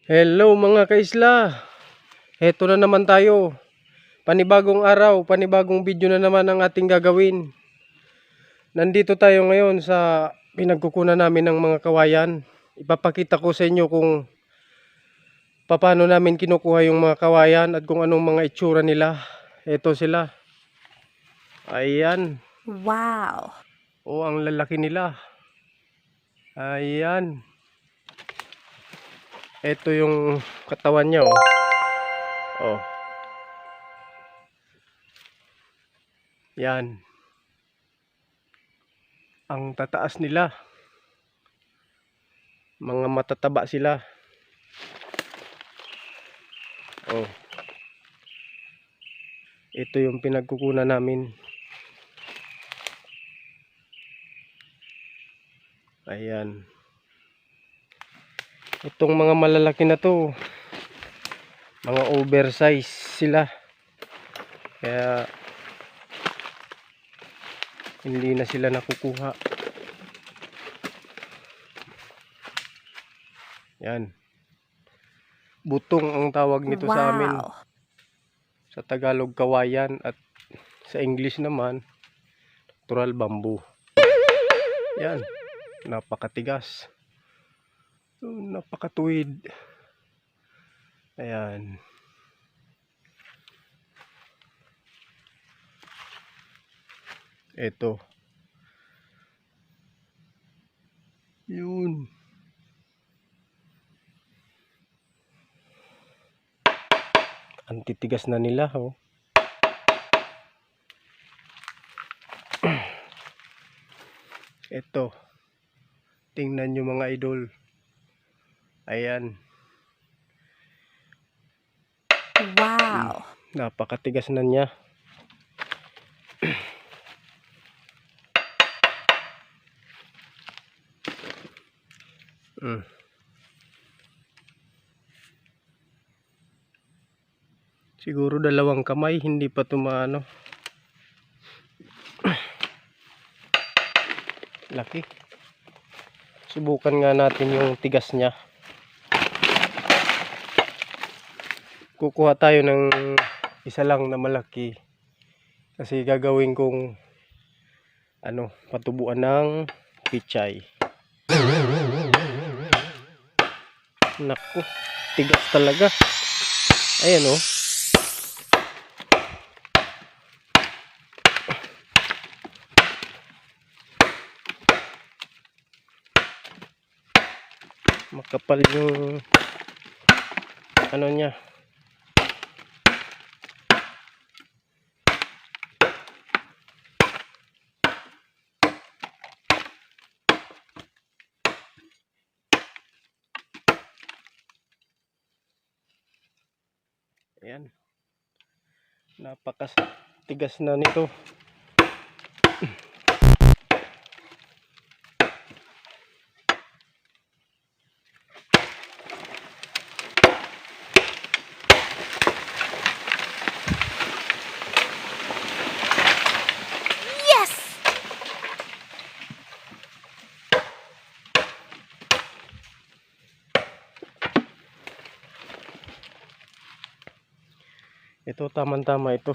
Hello mga kaisla. Heto na naman tayo. Panibagong araw, panibagong video na naman ang ating gagawin. Nandito tayo ngayon sa pinagkukunan namin ng mga kawayan. Ipapakita ko sa inyo kung paano namin kinukuha yung mga kawayan at kung anong mga itsura nila. Heto sila. Ayan. Wow. Oh, ang lalaki nila. Ayan. Ito yung katawan niya, oh. Oh. Yan. Ang tataas nila. Mga matataba sila. Oh. Ito yung pinagkukunan namin. Ayan. Itong mga malalaki na to, mga oversize sila. Kaya hindi na sila nakukuha. Yan. Butong ang tawag nito sa amin. Sa Tagalog kawayan at sa English naman natural bamboo. Yan. Napakatigas. Napakatuwid. Ayan. Ito. Yun. Ang titigas na nila, oh. Ito. Tingnan nyo mga idol. Ayan. Wow. Napakatigas na niya. Siguro 2 kamay, hindi pa tumaano. Laki. Subukan nga natin yung tigas niya. Kukuha tayo ng isa lang na malaki. Kasi gagawin kong patubuan ng pichay. Naku, tigas talaga. Ayan, oh. Makapal yung niya. Ayan. Napakatigas na nito. Ito, tamang-tama ito.